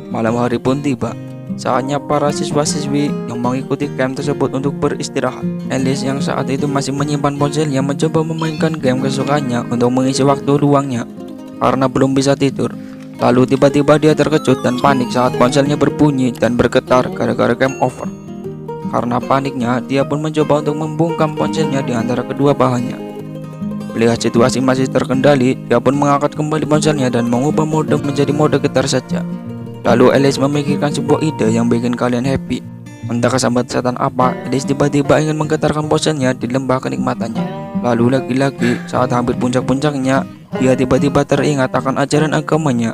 Malam hari pun tiba. Saatnya para siswa-siswi yang mengikuti camp tersebut untuk beristirahat. Alice yang saat itu masih menyimpan ponselnya mencoba memainkan game kesukaannya untuk mengisi waktu luangnya karena belum bisa tidur. Lalu tiba-tiba dia terkejut dan panik saat ponselnya berbunyi dan bergetar gara-gara game over. Karena paniknya, dia pun mencoba untuk membungkam ponselnya di antara kedua bahannya. Melihat situasi masih terkendali, dia pun mengangkat kembali ponselnya dan mengubah mode menjadi mode getar saja. Lalu Alice memikirkan sebuah ide yang bikin kalian happy. Entah kesambat setan apa, Alice tiba-tiba ingin menggetarkan ponselnya di lembah kenikmatannya. Lalu lagi-lagi saat hampir puncak-puncaknya, dia tiba-tiba teringat akan ajaran agamanya.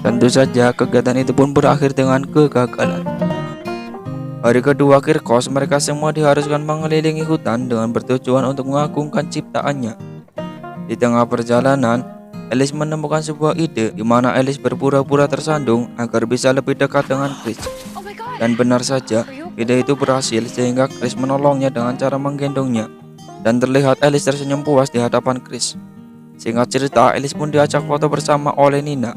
Tentu saja kegiatan itu pun berakhir dengan kegagalan. Hari kedua Kirkos, mereka semua diharuskan mengelilingi hutan dengan bertujuan untuk mengagungkan ciptaannya. Di tengah perjalanan, Alice menemukan sebuah ide di mana Alice berpura-pura tersandung agar bisa lebih dekat dengan Chris. Dan benar saja, ide itu berhasil sehingga Chris menolongnya dengan cara menggendongnya. Dan terlihat Alice tersenyum puas di hadapan Chris. Singkat cerita, Alice pun diajak foto bersama oleh Nina.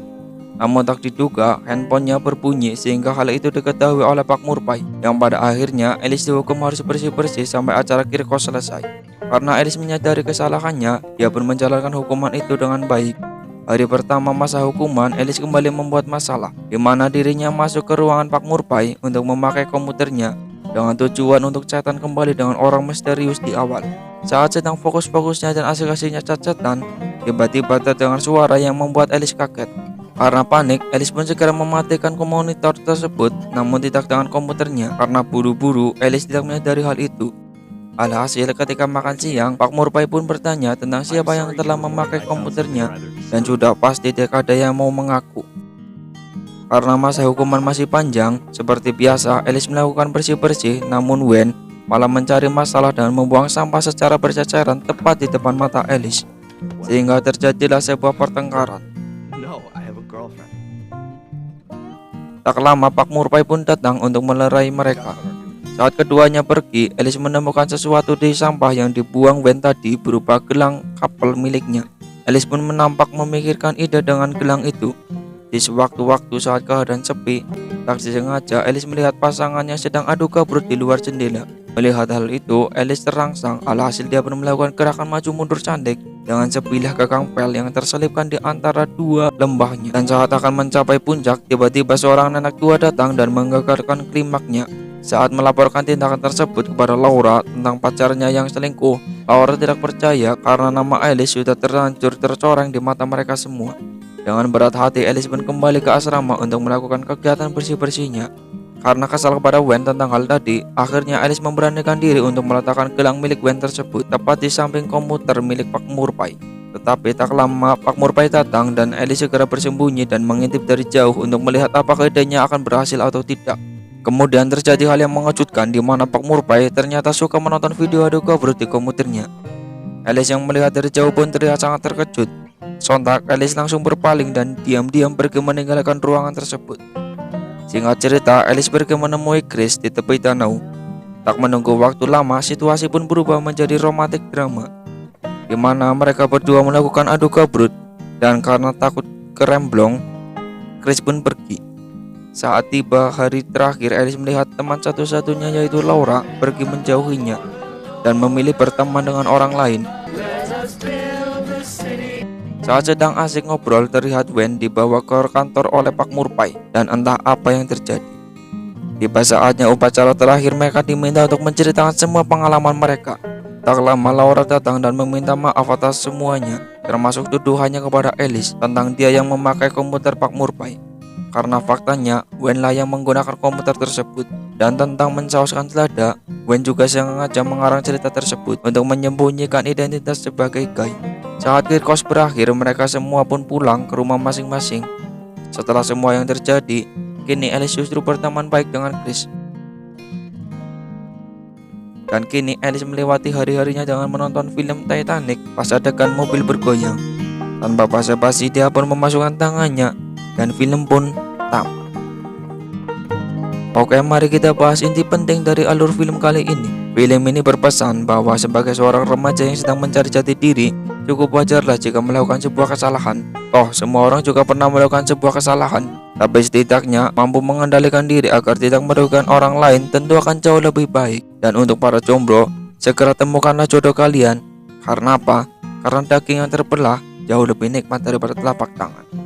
Namun tak diduga, handphonenya berbunyi sehingga hal itu diketahui oleh Pak Murphy, yang pada akhirnya Alice dihukum harus bersih-bersih sampai acara Kirkos selesai. Karena Alice menyadari kesalahannya, dia pun menjalankan hukuman itu dengan baik. Hari pertama masa hukuman, Alice kembali membuat masalah, di mana dirinya masuk ke ruangan Pak Murphy untuk memakai komputernya dengan tujuan untuk chatan kembali dengan orang misterius di awal. Saat sedang fokus-fokusnya dan asik-asiknya chat-chatan, tiba-tiba terdengar suara yang membuat Alice kaget. Karena panik, Alice pun segera mematikan monitor tersebut, namun tidak dengan komputernya. Karena buru-buru, Alice tidak menyadari hal itu. Alhasil ketika makan siang, Pak Murphy pun bertanya tentang siapa yang telah memakai komputernya, dan sudah pasti tidak ada yang mau mengaku. Karena masa hukuman masih panjang, seperti biasa Alice melakukan bersih-bersih, namun Wen malah mencari masalah dan membuang sampah secara berceceran tepat di depan mata Alice, sehingga terjadilah sebuah pertengkaran. Tak lama Pak Murphy pun datang untuk melerai mereka. Saat keduanya pergi, Alice menemukan sesuatu di sampah yang dibuang Wen tadi berupa gelang kapel miliknya. Alice pun menampak memikirkan ide dengan gelang itu. Di sewaktu-waktu saat keadaan sepi, tak disengaja Alice melihat pasangannya sedang adu kabrut di luar jendela. Melihat hal itu, Alice terangsang, alhasil dia pun melakukan gerakan maju mundur cantik dengan sebilah gagang pel yang terselipkan di antara dua lembahnya. Dan saat akan mencapai puncak, tiba-tiba seorang nenek tua datang dan menggagalkan klimaknya. Saat melaporkan tindakan tersebut kepada Laura tentang pacarnya yang selingkuh, Laura tidak percaya karena nama Alice sudah terlanjur tercoreng di mata mereka semua. Dengan berat hati, Alice pun kembali ke asrama untuk melakukan kegiatan bersih-bersihnya. Karena kesal kepada Wen tentang hal tadi, akhirnya Alice memberanikan diri untuk meletakkan gelang milik Wen tersebut tepat di samping komputer milik Pak Murphy. Tetapi tak lama Pak Murphy datang dan Alice segera bersembunyi dan mengintip dari jauh untuk melihat apakah idenya akan berhasil atau tidak. Kemudian terjadi hal yang mengejutkan di mana Pak Murphy ternyata suka menonton video adu kabrut di komputernya. Alice yang melihat dari jauh pun terlihat sangat terkejut. Sontak Alice langsung berpaling dan diam-diam pergi meninggalkan ruangan tersebut. Singkat cerita, Alice pergi menemui Chris di tepi danau. Tak menunggu waktu lama, situasi pun berubah menjadi romantik drama, di mana mereka berdua melakukan adu kabrut, dan karena takut keremblong, Chris pun pergi. Saat tiba hari terakhir, Alice melihat teman satu-satunya yaitu Laura pergi menjauhinya dan memilih berteman dengan orang lain. Saat sedang asik ngobrol, terlihat Wen dibawa ke kantor oleh Pak Murphy dan entah apa yang terjadi. Tiba saatnya upacara terakhir, mereka diminta untuk menceritakan semua pengalaman mereka. Tak lama Laura datang dan meminta maaf atas semuanya, termasuk tuduhannya kepada Alice tentang dia yang memakai komputer Pak Murphy. Karena faktanya Wen lah yang menggunakan komputer tersebut. Dan tentang mensauskan selada, Wen juga sengaja mengarang cerita tersebut untuk menyembunyikan identitas sebagai Guy. Saat Kirkos berakhir, mereka semua pun pulang ke rumah masing-masing. Setelah semua yang terjadi, kini Alice justru berteman baik dengan Chris. Dan kini Alice melewati hari-harinya dengan menonton film Titanic pas adegan mobil bergoyang. Tanpa basa-basi, dia pun memasukkan tangannya dan film pun tamat. Oke, mari kita bahas inti penting dari alur film kali ini. Film ini berpesan bahwa sebagai seorang remaja yang sedang mencari jati diri, Cukup wajarlah jika melakukan sebuah kesalahan. Toh, semua orang juga pernah melakukan sebuah kesalahan. Tapi setidaknya mampu mengendalikan diri agar tidak merugikan orang lain tentu akan jauh lebih baik. Dan untuk para jomblo, segera temukanlah jodoh kalian. Karena apa? Karena daging yang terbelah jauh lebih nikmat daripada telapak tangan.